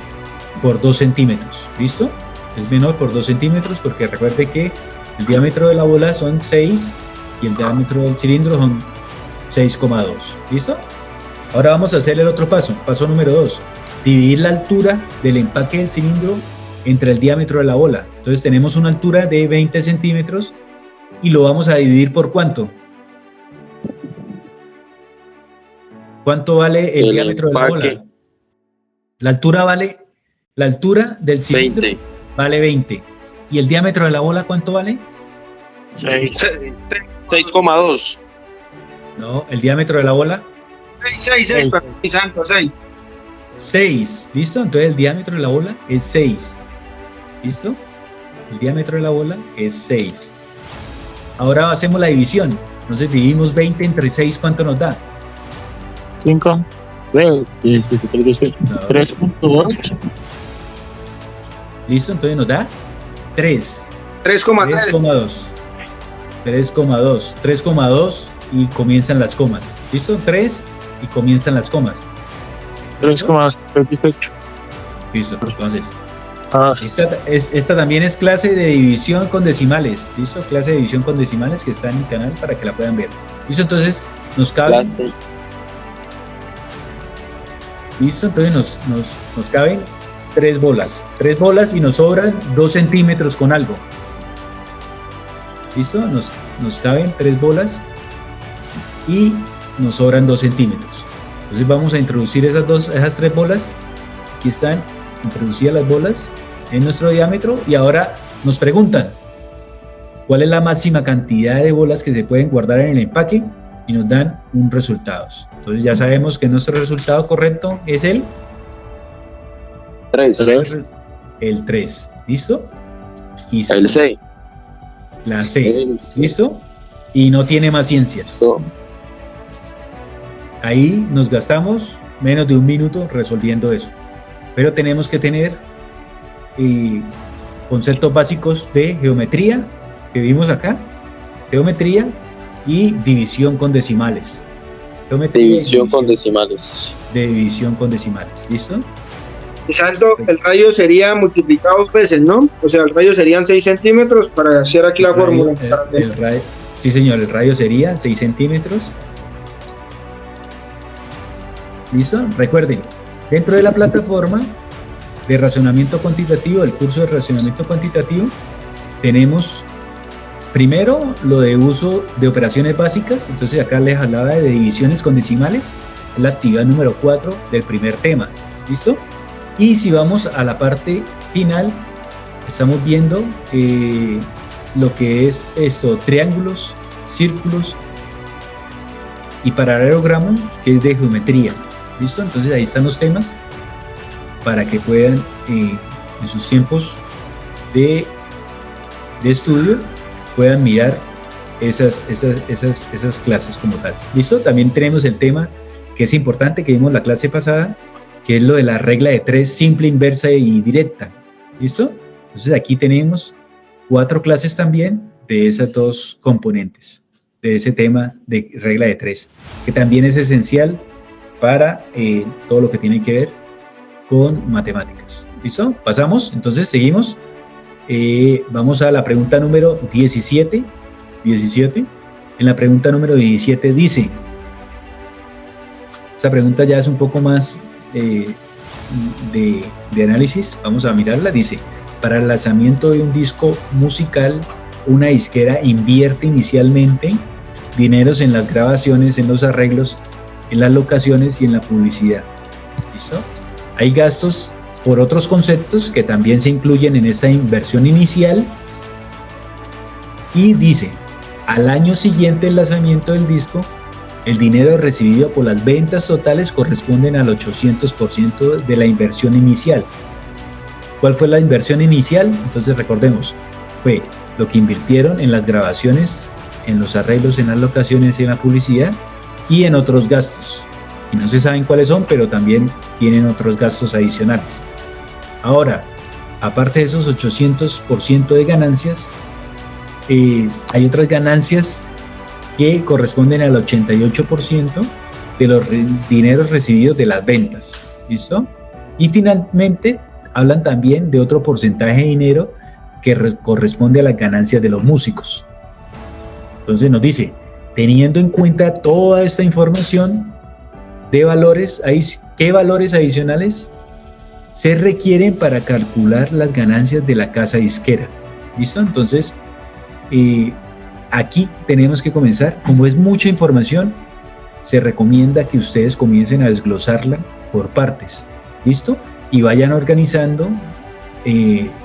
por 2 centímetros. ¿Listo? Es menor por 2 centímetros porque recuerde que el diámetro de la bola son 6 y el diámetro del cilindro son 6,2. ¿Listo? Ahora vamos a hacer el otro paso. Paso número 2. Dividir la altura del empaque del cilindro entre el diámetro de la bola. Entonces tenemos una altura de 20 centímetros y lo vamos a dividir por ¿cuánto? ¿Cuánto vale el diámetro de la bola? La altura del cilindro 20. vale 20. ¿Y el diámetro de la bola cuánto vale? 6,2. No, el diámetro de la bola 6, para mi santo, 6. 6. ¿Listo? Entonces el diámetro de la bola es 6. ¿Listo? El diámetro de la bola es 6. Ahora hacemos la división. Entonces dividimos 20 entre 6, ¿cuánto nos da? 5. 3.2. ¿Listo? Entonces nos da 3. 3,3. 3,2 y comienzan las comas. ¿Listo? 3 y comienzan las comas. 3,38. Listo, entonces esta también es clase de división con decimales. ¿Listo? Clase de división con decimales que está en el canal para que la puedan ver. ¿Listo? Entonces nos caben. ¿Listo? Entonces nos caben 3 bolas y nos sobran 2 centímetros con algo. ¿Listo? Nos caben 3 bolas y nos sobran 2 centímetros. Entonces vamos a introducir esas 3 bolas. Aquí están introducidas las bolas en nuestro diámetro y ahora nos preguntan cuál es la máxima cantidad de bolas que se pueden guardar en el empaque y nos dan un resultado. Entonces ya sabemos que nuestro resultado correcto es el 3. El 3. ¿Listo? Y El 6. La C. ¿Listo? Y no tiene más ciencia. Ahí nos gastamos menos de un minuto resolviendo eso. Pero tenemos que tener conceptos básicos de geometría que vimos acá. Geometría y división con decimales. División con decimales. De división con decimales. ¿Listo? Santo, el radio sería multiplicado 2 veces, ¿no? O sea, el radio serían 6 centímetros para hacer aquí la fórmula. Sí, señor, el radio sería 6 centímetros. ¿Listo? Recuerden, dentro de la plataforma de razonamiento cuantitativo, del curso de razonamiento cuantitativo, tenemos primero lo de uso de operaciones básicas. Entonces acá les hablaba de divisiones con decimales, la actividad número 4 del primer tema. ¿Listo? Y si vamos a la parte final, estamos viendo lo que es esto, triángulos, círculos y paralelogramos, que es de geometría. ¿Listo? Entonces ahí están los temas para que puedan en sus tiempos de estudio puedan mirar esas clases como tal. ¿Listo? También tenemos el tema que es importante que vimos la clase pasada, que es lo de la regla de 3 simple, inversa y directa. ¿Listo? Entonces aquí tenemos 4 clases también de esas 2 componentes, de ese tema de regla de 3, que también es esencial para todo lo que tiene que ver con matemáticas. ¿Listo? Pasamos, entonces seguimos. Vamos a la pregunta número 17. En la pregunta número 17 dice, esta pregunta ya es un poco más de análisis, vamos a mirarla. Dice, para el lanzamiento de un disco musical, una disquera invierte inicialmente dineros en las grabaciones, en los arreglos, en las locaciones y en la publicidad. ¿Listo? Hay gastos por otros conceptos que también se incluyen en esta inversión inicial. Y dice, al año siguiente del lanzamiento del disco, el dinero recibido por las ventas totales corresponden al 800% de la inversión inicial. ¿Cuál fue la inversión inicial? Entonces recordemos, fue lo que invirtieron en las grabaciones, en los arreglos, en las locaciones y en la publicidad y en otros gastos. Y no se saben cuáles son, pero también tienen otros gastos adicionales. Ahora, aparte de esos 800% de ganancias, hay otras ganancias que corresponden al 88% de los dineros recibidos de las ventas. ¿Listo? Y finalmente hablan también de otro porcentaje de dinero que corresponde a las ganancias de los músicos. Entonces nos dice, teniendo en cuenta toda esta información de valores, ¿qué valores adicionales se requieren para calcular las ganancias de la casa disquera? ¿Listo? Entonces, aquí tenemos que comenzar. Como es mucha información, se recomienda que ustedes comiencen a desglosarla por partes. ¿Listo? Y vayan organizando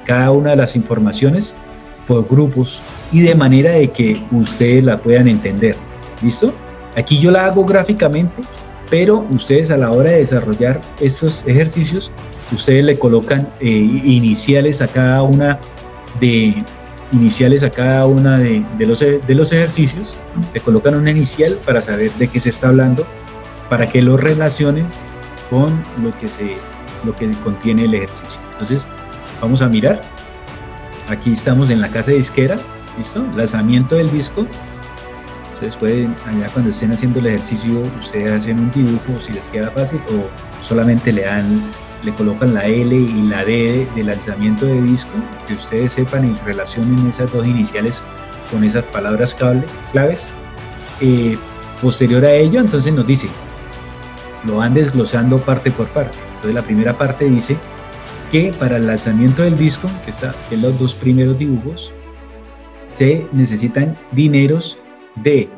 cada una de las informaciones por grupos y de manera de que ustedes la puedan entender. ¿Listo? Aquí yo la hago gráficamente, pero ustedes a la hora de desarrollar estos ejercicios, ustedes le colocan iniciales a cada una de los ejercicios, le colocan una inicial para saber de qué se está hablando, para que lo relacionen con lo que contiene el ejercicio. Entonces vamos a mirar, aquí estamos en la casa disquera, ¿listo? Lanzamiento del disco. Ustedes pueden, allá cuando estén haciendo el ejercicio, ustedes hacen un dibujo si les queda fácil, o solamente le colocan la L y la D de lanzamiento de disco, que ustedes sepan y relacionen esas dos iniciales con esas palabras claves. Posterior a ello, entonces nos dice, lo van desglosando parte por parte. Entonces la primera parte dice que para el lanzamiento del disco, que está en los dos primeros dibujos, se necesitan dineros de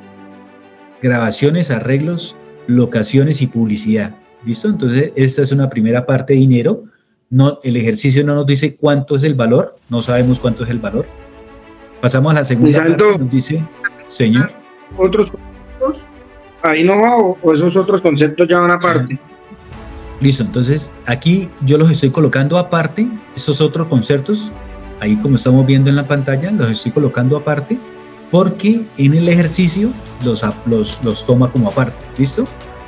grabaciones, arreglos, locaciones y publicidad. ¿Listo? Entonces esta es una primera parte de dinero. No, el ejercicio no nos dice cuánto es el valor, no sabemos cuánto es el valor. Pasamos a la segunda parte, nos dice, señor. ¿Otros conceptos? ¿Ahí no va o esos otros conceptos ya van aparte? Listo, entonces aquí yo los estoy colocando aparte, esos otros conceptos, ahí como estamos viendo en la pantalla, los estoy colocando aparte, porque en el ejercicio los toma como aparte, ¿listo?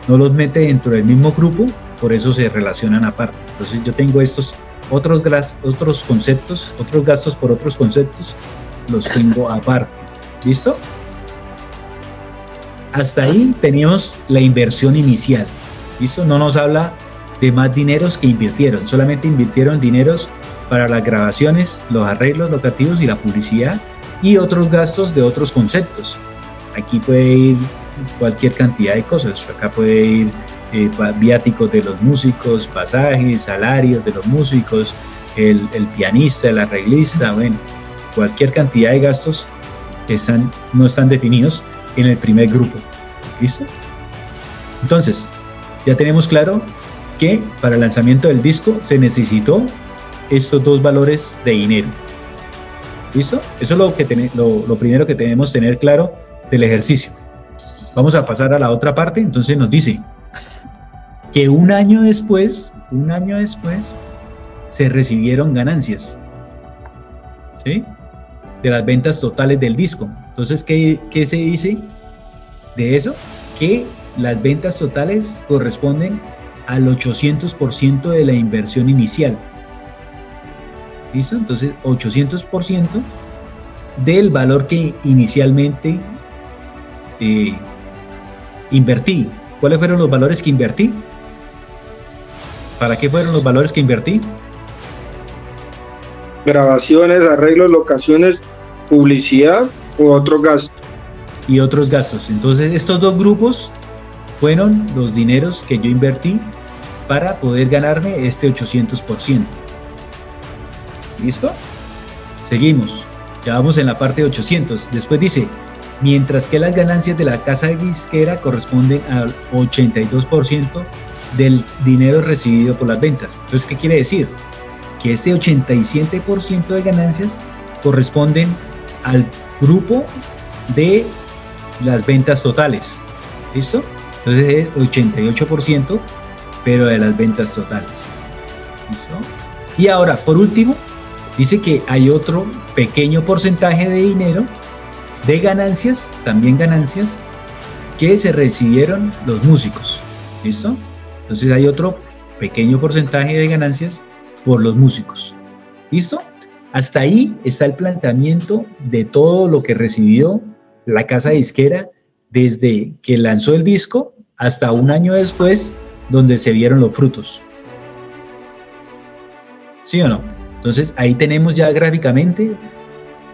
No los mete dentro del mismo grupo, por eso se relacionan aparte. Entonces yo tengo estos otros conceptos, otros gastos por otros conceptos, los tengo aparte, ¿listo? Hasta ahí teníamos la inversión inicial, ¿listo? No nos habla de más dineros que invirtieron, solamente invirtieron dineros para las grabaciones, los arreglos locativos y la publicidad y otros gastos de otros conceptos. Aquí puede ir cualquier cantidad de cosas, acá puede ir viáticos de los músicos, pasajes, salarios de los músicos, el pianista, el arreglista, bueno, cualquier cantidad de gastos que no están definidos en el primer grupo. ¿Listo? Entonces, ya tenemos claro que para el lanzamiento del disco se necesitó estos dos valores de dinero. ¿Listo? Eso es lo primero que tenemos que tener claro del ejercicio. Vamos a pasar a la otra parte. Entonces nos dice que un año después se recibieron ganancias, ¿sí? De las ventas totales del disco. Entonces, ¿qué se dice de eso? Que las ventas totales corresponden al 800% de la inversión inicial. ¿Listo? Entonces, 800% del valor que inicialmente invertí. ¿Cuáles fueron los valores que invertí? ¿Para qué fueron los valores que invertí? Grabaciones, arreglos, locaciones, publicidad u otros gastos. Y otros gastos. Entonces, estos dos grupos fueron los dineros que yo invertí para poder ganarme este 800%. ¿Listo? Seguimos. Ya vamos en la parte de 800. Después dice mientras que las ganancias de la casa disquera corresponden al 82% del dinero recibido por las ventas. Entonces, ¿qué quiere decir? Que este 87% de ganancias corresponden al grupo de las ventas totales. ¿Listo? Entonces es 88%, pero de las ventas totales. ¿Listo? Y ahora, por último, dice que hay otro pequeño porcentaje de dinero, de ganancias, también ganancias, que se recibieron los músicos. ¿Listo? Entonces hay otro pequeño porcentaje de ganancias por los músicos. ¿Listo? Hasta ahí está el planteamiento de todo lo que recibió la casa disquera desde que lanzó el disco hasta un año después, donde se vieron los frutos. ¿Sí o no? Entonces ahí tenemos ya gráficamente,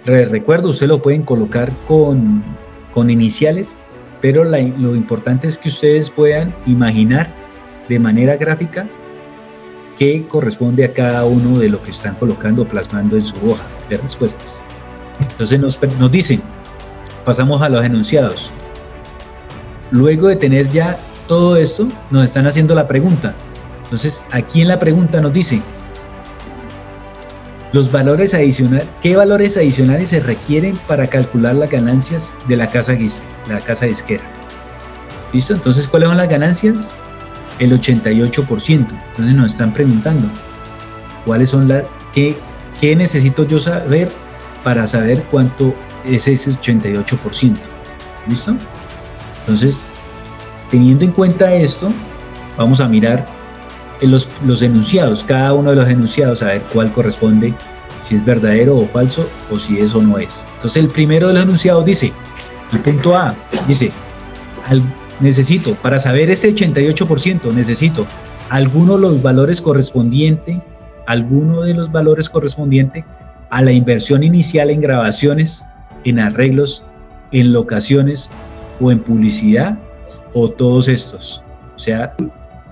recuerdo, ustedes lo pueden colocar con iniciales, pero lo importante es que ustedes puedan imaginar de manera gráfica qué corresponde a cada uno de lo que están colocando o plasmando en su hoja de respuestas. Entonces nos dicen, pasamos a los enunciados. Luego de tener ya todo esto, nos están haciendo la pregunta. Entonces aquí en la pregunta nos dice, los valores adicionales, ¿qué valores adicionales se requieren para calcular las ganancias de la casa disquera? ¿Listo? Entonces, ¿cuáles son las ganancias? El 88%. Entonces nos están preguntando, ¿cuáles son qué necesito yo saber para saber cuánto es ese 88%? ¿Listo? Entonces, teniendo en cuenta esto, vamos a mirar los enunciados, cada uno de los enunciados, a ver cuál corresponde, si es verdadero o falso, o si eso no es. Entonces, el primero de los enunciados dice, el punto A, dice, necesito, para saber este 88%, necesito alguno de los valores correspondientes a la inversión inicial en grabaciones, en arreglos, en locaciones o en publicidad, o todos estos. O sea,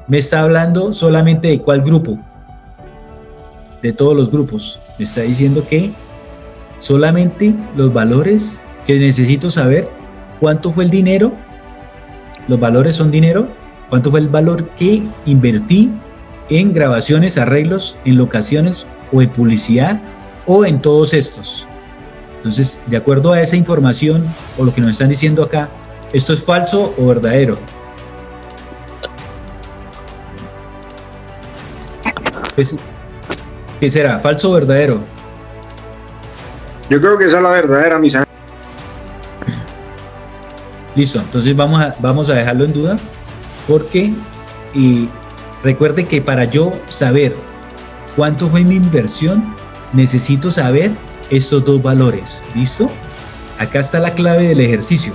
me está hablando solamente de cuál grupo, de todos los grupos. Me está diciendo que solamente los valores que necesito saber, cuánto fue el dinero, los valores son dinero, cuánto fue el valor que invertí en grabaciones, arreglos, en locaciones o en publicidad o en todos estos. Entonces, de acuerdo a esa información o lo que nos están diciendo acá, ¿esto es falso o verdadero? ¿Qué será? ¿Falso o verdadero? Yo creo que esa es la verdadera, mis amigos. Listo, entonces vamos a dejarlo en duda, porque recuerde que para yo saber cuánto fue mi inversión, necesito saber estos dos valores. ¿Listo? Acá está la clave del ejercicio.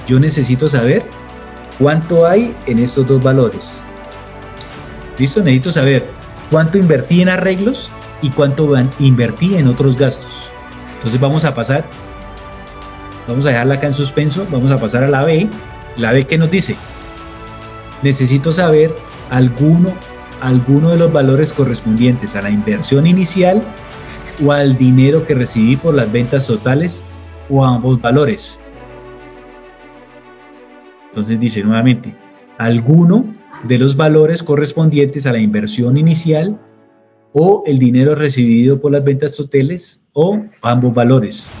Yo necesito saber cuánto hay en estos dos valores. ¿Listo? Necesito saber cuánto invertí en arreglos y cuánto invertí en otros gastos. Entonces vamos a dejarla acá en suspenso, vamos a pasar a la B. La B, ¿qué nos dice? Necesito saber alguno de los valores correspondientes a la inversión inicial o al dinero que recibí por las ventas totales, o a ambos valores. Entonces dice nuevamente, alguno de los valores correspondientes a la inversión inicial o el dinero recibido por las ventas totales, o ambos valores.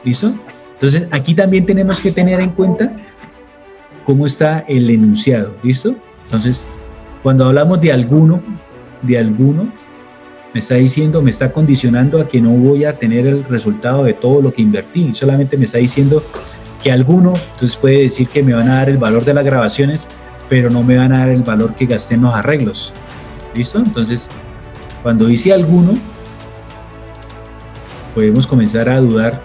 ¿Listo? Entonces aquí también tenemos que tener en cuenta cómo está el enunciado. ¿Listo? Entonces, cuando hablamos de alguno, me está condicionando a que no voy a tener el resultado de todo lo que invertí, solamente me está diciendo que alguno, entonces puede decir que me van a dar el valor de las grabaciones, pero no me van a dar el valor que gasté en los arreglos. ¿Listo? Entonces, cuando dice alguno, podemos comenzar a dudar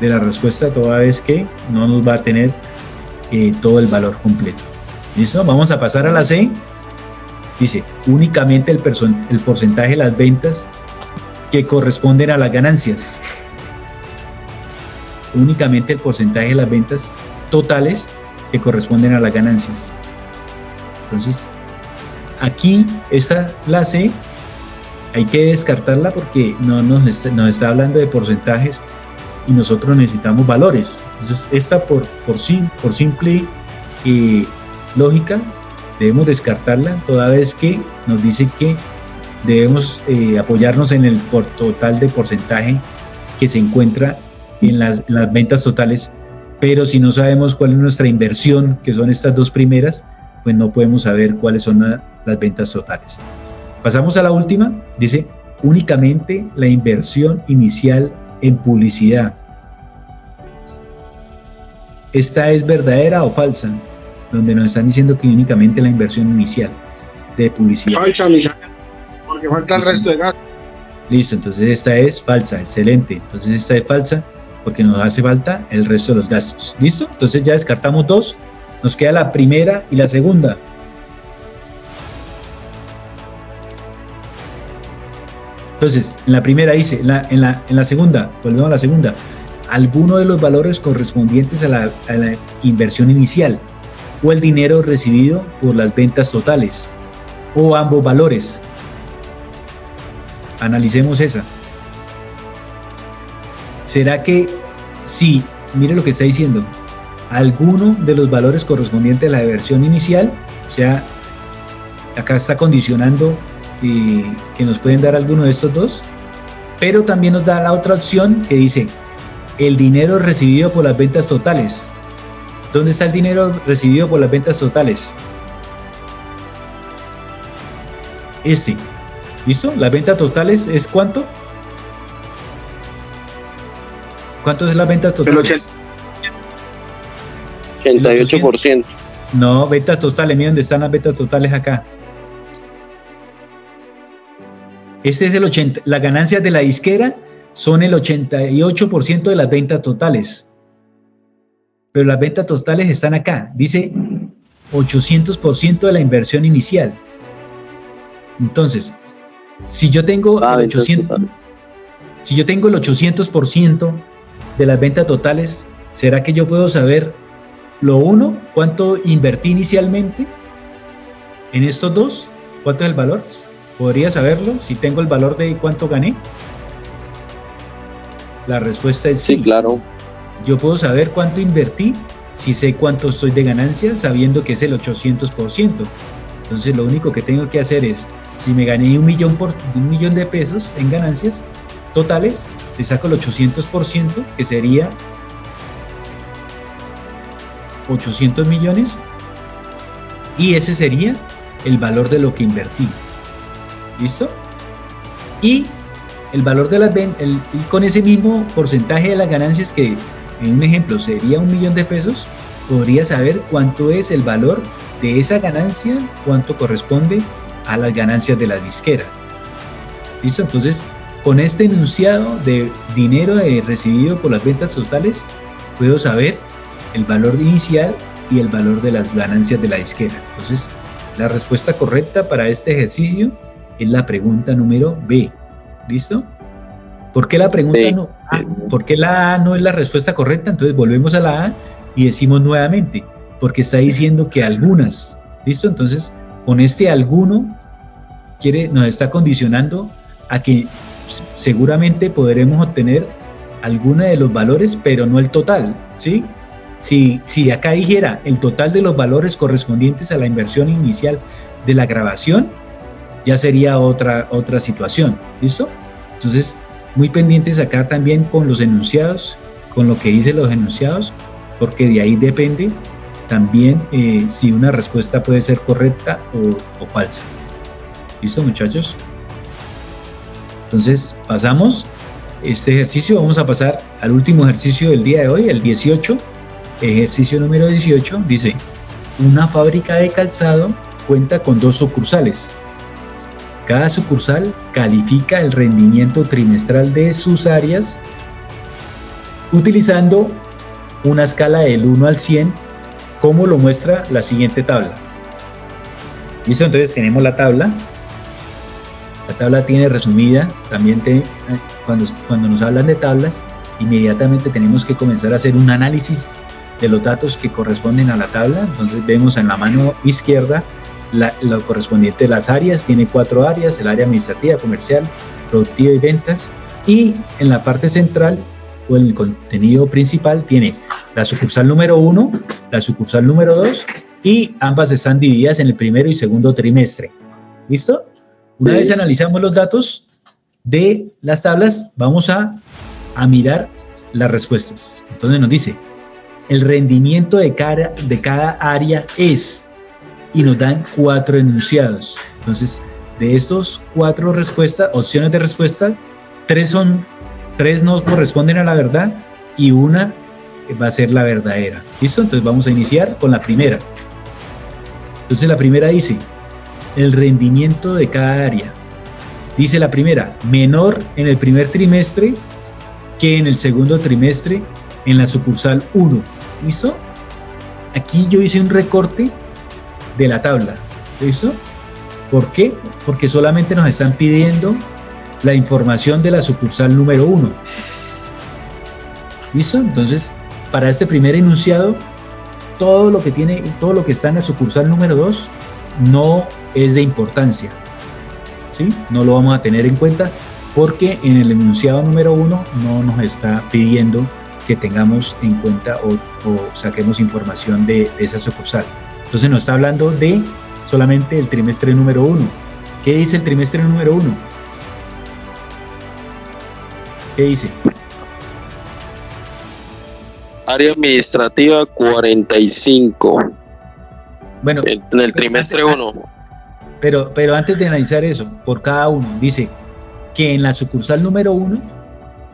de la respuesta, toda vez que no nos va a tener todo el valor completo. ¿Listo? Vamos a pasar a la C. Dice, únicamente el porcentaje de las ventas que corresponden a las ganancias. Únicamente el porcentaje de las ventas totales que corresponden a las ganancias. Entonces, aquí la C, hay que descartarla porque no nos está hablando de porcentajes y nosotros necesitamos valores. Entonces esta por simple lógica debemos descartarla, toda vez que nos dice que debemos apoyarnos en el total de porcentaje que se encuentra en las ventas totales, pero si no sabemos cuál es nuestra inversión, que son estas dos primeras, pues no podemos saber cuáles son las ventas totales. Pasamos a la última, dice únicamente la inversión inicial en publicidad. ¿Esta es verdadera o falsa? Donde nos están diciendo que únicamente la inversión inicial de publicidad. Falsa, mi santo, porque falta el resto de gastos. Listo, entonces esta es falsa, excelente. Entonces esta es falsa porque nos hace falta el resto de los gastos. ¿Listo? Entonces ya descartamos dos, nos queda la primera y la segunda. Entonces, en la primera dice, en la segunda, volvemos a la segunda, alguno de los valores correspondientes a la inversión inicial o el dinero recibido por las ventas totales o ambos valores. Analicemos esa. ¿Será que sí? Mire lo que está diciendo. Alguno de los valores correspondientes a la inversión inicial, o sea, acá está condicionando que nos pueden dar alguno de estos dos, pero también nos da la otra opción que dice el dinero recibido por las ventas totales. ¿Dónde está el dinero recibido por las ventas totales? ¿Listo? Las ventas totales es ¿cuánto? ¿Cuánto es las ventas totales? El 88%. No, ventas totales, miren dónde están las ventas totales acá. Este es el 80%, las ganancias de la disquera son el 88% de las ventas totales. Pero las ventas totales están acá, dice 800% de la inversión inicial. Entonces, si yo tengo el 800% de las ventas totales, ¿será que yo puedo saber cuánto invertí inicialmente en estos dos? ¿Cuánto es el valor? ¿Podría saberlo si tengo el valor de cuánto gané? La respuesta es sí. Sí, claro. Yo puedo saber cuánto invertí si sé cuánto estoy de ganancia, sabiendo que es el 800%. Entonces lo único que tengo que hacer es, si me gané un millón de pesos en ganancias totales, le saco el 800%, que sería 800 millones, y ese sería el valor de lo que invertí. ¿Listo? Y el valor de las ventas, y con ese mismo porcentaje de las ganancias, que en un ejemplo sería 1 millón de pesos, podría saber cuánto es el valor de esa ganancia, cuánto corresponde a las ganancias de la disquera. ¿Listo? Entonces, con este enunciado de dinero recibido por las ventas totales, puedo saber el valor inicial y el valor de las ganancias de la disquera. Entonces, la respuesta correcta para este ejercicio es la pregunta número B. ¿Listo? ¿Por qué la pregunta no? ¿Por qué la A no es la respuesta correcta? Entonces volvemos a la A y decimos nuevamente, porque está diciendo que algunas. ¿Listo? Entonces, con este alguno nos está condicionando a que seguramente podremos obtener alguna de los valores, pero no el total, ¿sí? Si acá dijera el total de los valores correspondientes a la inversión inicial de la grabación, ya sería otra situación. ¿Listo? Entonces, muy pendientes acá también con los enunciados, con lo que dicen los enunciados, porque de ahí depende también si una respuesta puede ser correcta o falsa. ¿Listo, muchachos? Entonces, pasamos este ejercicio. Vamos a pasar al último ejercicio del día de hoy, el 18. Ejercicio número 18 dice: una fábrica de calzado cuenta con 2 sucursales. Cada sucursal califica el rendimiento trimestral de sus áreas utilizando una escala del 1 al 100, como lo muestra la siguiente tabla. ¿Listo? Entonces tenemos la tabla. La tabla tiene resumida, también cuando nos hablan de tablas, inmediatamente tenemos que comenzar a hacer un análisis de los datos que corresponden a la tabla. Entonces vemos en la mano izquierda lo correspondiente a las áreas. Tiene 4 áreas: el área administrativa, comercial, productiva y ventas. Y en la parte central o en el contenido principal tiene la sucursal número 1, la sucursal número 2 y ambas están divididas en el primero y segundo trimestre. ¿Listo? Una vez analizamos los datos de las tablas, vamos a mirar las respuestas. Entonces nos dice, el rendimiento de cada área es, y nos dan 4 enunciados. Entonces, de estos 4 opciones de respuesta, 3 no corresponden a la verdad y una va a ser la verdadera. ¿Listo? Entonces vamos a iniciar con la primera. Entonces la primera dice, el rendimiento de cada área. Dice la primera, menor en el primer trimestre que en el segundo trimestre en la sucursal 1. ¿Listo? Aquí yo hice un recorte de la tabla. ¿Listo? ¿Por qué? Porque solamente nos están pidiendo la información de la sucursal número 1. ¿Listo? Entonces, para este primer enunciado, todo lo que está en la sucursal número 2 no es de importancia. ¿Sí? No lo vamos a tener en cuenta porque en el enunciado número 1 no nos está pidiendo que tengamos en cuenta o saquemos información de esa sucursal. Entonces nos está hablando de solamente el trimestre número 1. ¿Qué dice el trimestre número 1? ¿Qué dice? Área administrativa 45. Bueno, en el trimestre 1. Pero antes de analizar eso, por cada uno, dice que en la sucursal número 1,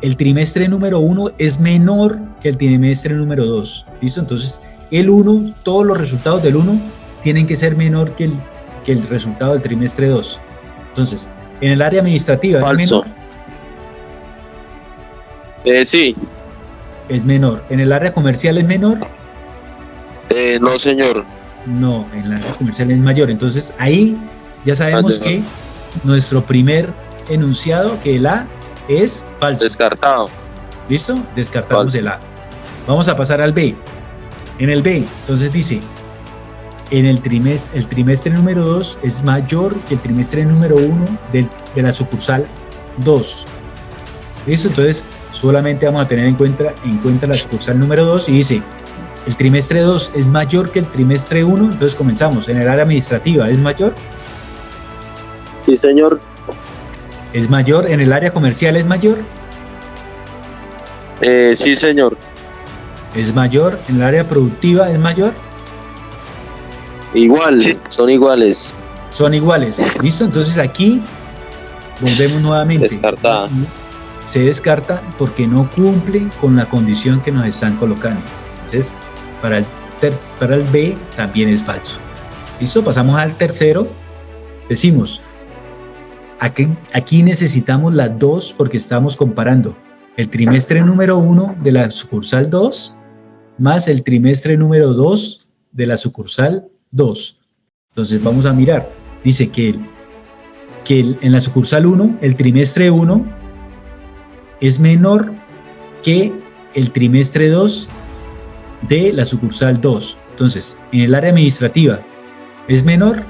el trimestre número 1 es menor que el trimestre número 2. ¿Listo? Entonces, el 1, todos los resultados del 1 tienen que ser menor que el resultado del trimestre 2. Entonces, en el área administrativa Falso. ¿es menor? Sí. Es menor. ¿En el área comercial es menor? No, señor. No, en la área comercial es mayor. Entonces, ahí ya sabemos que nuestro primer enunciado, que el A, es falso. Descartado. ¿Listo? Descartamos Falso. el A. Vamos a pasar al B. En el B, entonces dice, el trimestre número 2 es mayor que el trimestre número 1 de la sucursal 2. ¿Listo? Entonces, solamente vamos a tener en cuenta la sucursal número 2 y dice, el trimestre 2 es mayor que el trimestre 1, entonces comenzamos. En el área administrativa, ¿es mayor? Sí, señor. ¿Es mayor? ¿En el área comercial es mayor? Sí, señor. ¿Es mayor? ¿En el área productiva es mayor? Igual, son iguales. Son iguales. ¿Listo? Entonces aquí volvemos nuevamente. Descartada. Se descarta porque no cumple con la condición que nos están colocando. Entonces, para el B también es falso. ¿Listo? Pasamos al tercero. Decimos, aquí necesitamos las 2 porque estamos comparando el trimestre número 1 de la sucursal 2 más el trimestre número 2 de la sucursal 2. Entonces vamos a mirar. Dice que en la sucursal 1, el trimestre 1 es menor que el trimestre 2 de la sucursal 2. Entonces, en el área administrativa, ¿es menor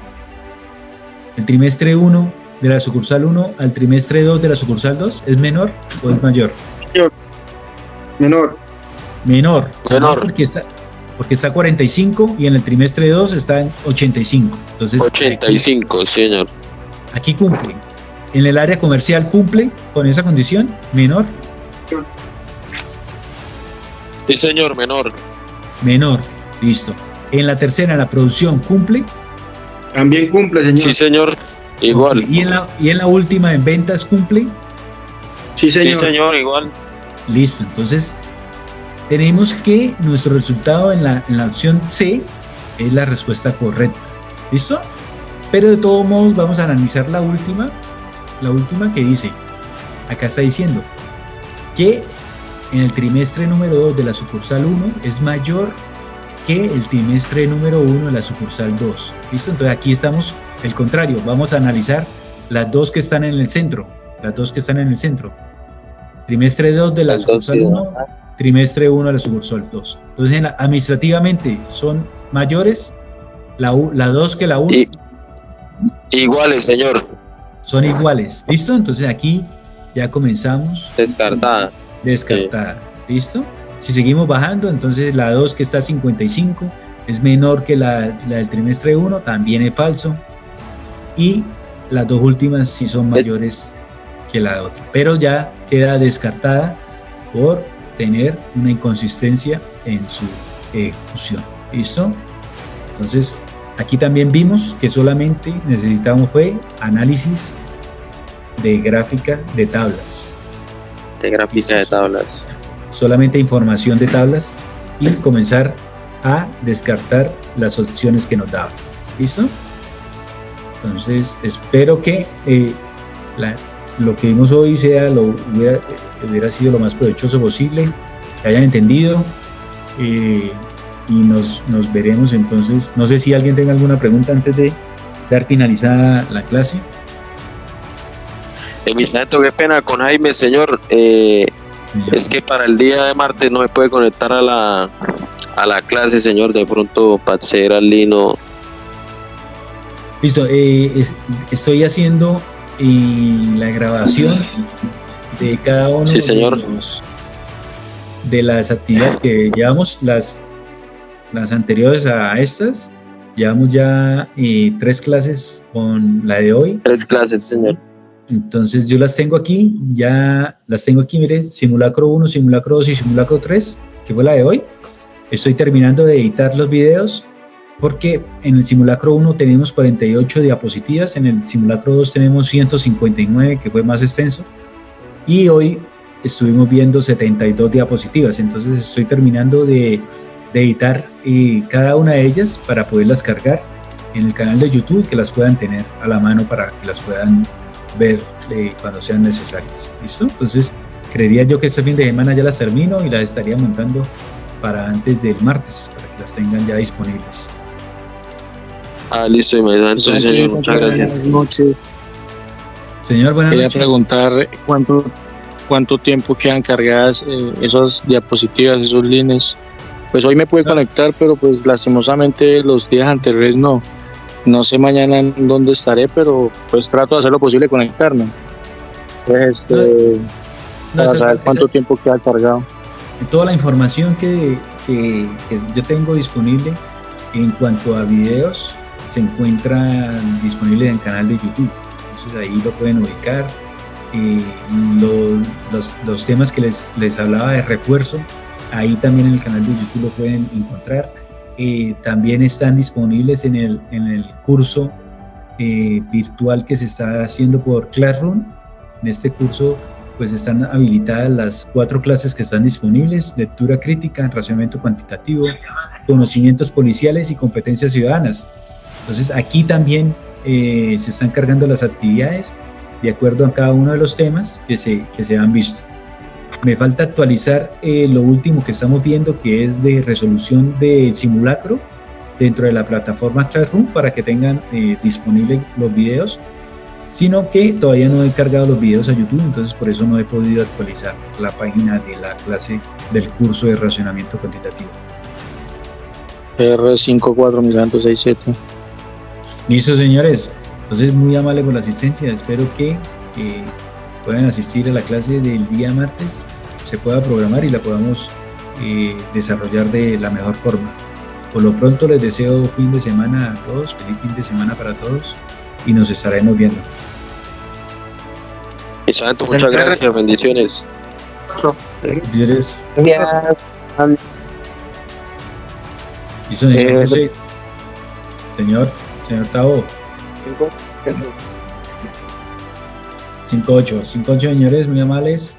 el trimestre 1 de la sucursal 1 al trimestre 2 de la sucursal 2? ¿Es menor o es mayor? Menor. Menor. Porque está 45 y en el trimestre 2 está en 85. Entonces, 85, señor. Aquí cumple. En el área comercial cumple con esa condición, menor. Sí, señor, menor. Menor, listo. En la tercera, en la producción, cumple. También cumple, señor. Sí, señor. Igual. Y en la última, en ventas, cumple. Sí, señor. Sí, señor, igual. Listo, entonces tenemos que nuestro resultado en la opción C es la respuesta correcta. ¿Listo? Pero de todos modos vamos a analizar la última que dice, acá está diciendo que en el trimestre número 2 de la sucursal 1 es mayor que el trimestre número 1 de la sucursal 2. ¿Listo? Entonces aquí estamos el contrario, vamos a analizar las dos que están en el centro, Trimestre 2 de la sucursal 1, trimestre 1 de la sucursal 2. Entonces administrativamente son mayores la 2 que la 1. Iguales, señor. Son iguales. ¿Listo? Entonces aquí ya comenzamos. Descartada. Descartada. ¿Listo? Si seguimos bajando, entonces la 2 que está a 55 es menor que la del trimestre 1, también es falso. Y las dos últimas sí son mayores que la otra, pero ya queda descartada por tener una inconsistencia en su ejecución. ¿Listo? Entonces, aquí también vimos que solamente necesitamos fue análisis de gráfica de tablas. De gráfica de tablas. Solamente información de tablas y comenzar a descartar las opciones que nos daban. ¿Listo? Entonces, espero que lo que vimos hoy hubiera sido lo más provechoso posible, que hayan entendido, y nos veremos entonces. No sé si alguien tenga alguna pregunta antes de dar finalizada la clase. Mi santo, qué pena con Jaime, señor. Es que para el día de martes no me puede conectar a la clase, señor. De pronto, para acceder al lino. Listo, estoy haciendo la grabación de cada uno sí, señor. de las actividades que llevamos, las anteriores a estas. Llevamos ya 3 clases con la de hoy. 3 clases, señor. Entonces yo las tengo aquí, mire, simulacro 1, simulacro 2 y simulacro 3, que fue la de hoy. Estoy terminando de editar los videos, porque en el simulacro 1 tenemos 48 diapositivas, en el simulacro 2 tenemos 159, que fue más extenso, y hoy estuvimos viendo 72 diapositivas. Entonces estoy terminando de editar cada una de ellas para poderlas cargar en el canal de YouTube, que las puedan tener a la mano para que las puedan ver cuando sean necesarias. ¿Listo? Entonces creería yo que este fin de semana ya las termino y las estaría montando para antes del martes, para que las tengan ya disponibles. Listo, entonces, señor, muchas gracias. Buenas noches. Señor, buenas noches. Quería preguntar cuánto tiempo quedan cargadas esas diapositivas, esos links. Pues hoy me pude conectar, pero pues lastimosamente los días anteriores no. No sé mañana en dónde estaré, pero pues trato de hacer lo posible conectarme. Pues para saber cuánto tiempo queda cargado. Toda la información que yo tengo disponible en cuanto a videos se encuentra disponible en el canal de YouTube. Entonces ahí lo pueden ubicar. Los temas que les hablaba de refuerzo, ahí también en el canal de YouTube lo pueden encontrar. También están disponibles en el curso virtual que se está haciendo por Classroom. En este curso pues están habilitadas las 4 clases que están disponibles: lectura crítica, razonamiento cuantitativo, conocimientos policiales y competencias ciudadanas. Entonces aquí también se están cargando las actividades de acuerdo a cada uno de los temas que se han visto. Me falta actualizar lo último que estamos viendo, que es de resolución del simulacro dentro de la plataforma Classroom, para que tengan disponibles los videos, sino que todavía no he cargado los videos a YouTube, entonces por eso no he podido actualizar la página de la clase del curso de racionamiento cuantitativo. R5467. Listo, señores. Entonces, muy amable por la asistencia. Espero que puedan asistir a la clase del día martes, se pueda programar y la podamos desarrollar de la mejor forma. Por lo pronto les deseo fin de semana a todos, feliz fin de semana para todos, y nos estaremos viendo. Santo, muchas gracias, bendiciones. Bendiciones. Y señor José, señor Tavo. 58 señores, muy amables.